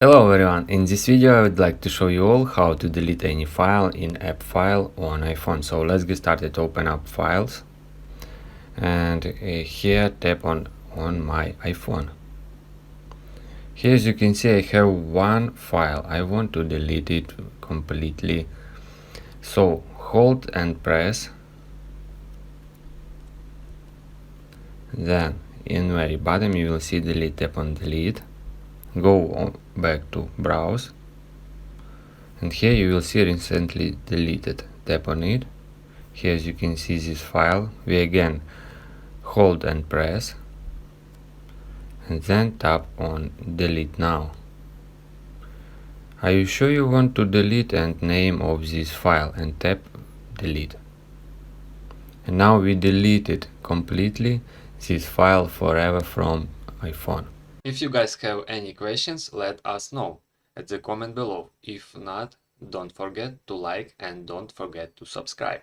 Hello everyone, in this video I would like to show you all how to delete any file in app file on iPhone. So let's get started. Open up files and here tap on my iPhone. Here as you can see I have one file. I want to delete it completely. So hold and press, then in very bottom you will see delete. Tap on delete, go back to browse, and here you will see recently deleted. Tap on it. Here as you can see this file, we again hold and press and then tap on delete now. Are you sure you want to delete and name of this file, and tap delete. And now we deleted completely this file forever from iPhone. If you guys have any questions, let us know at the comment below. If not, don't forget to like and don't forget to subscribe.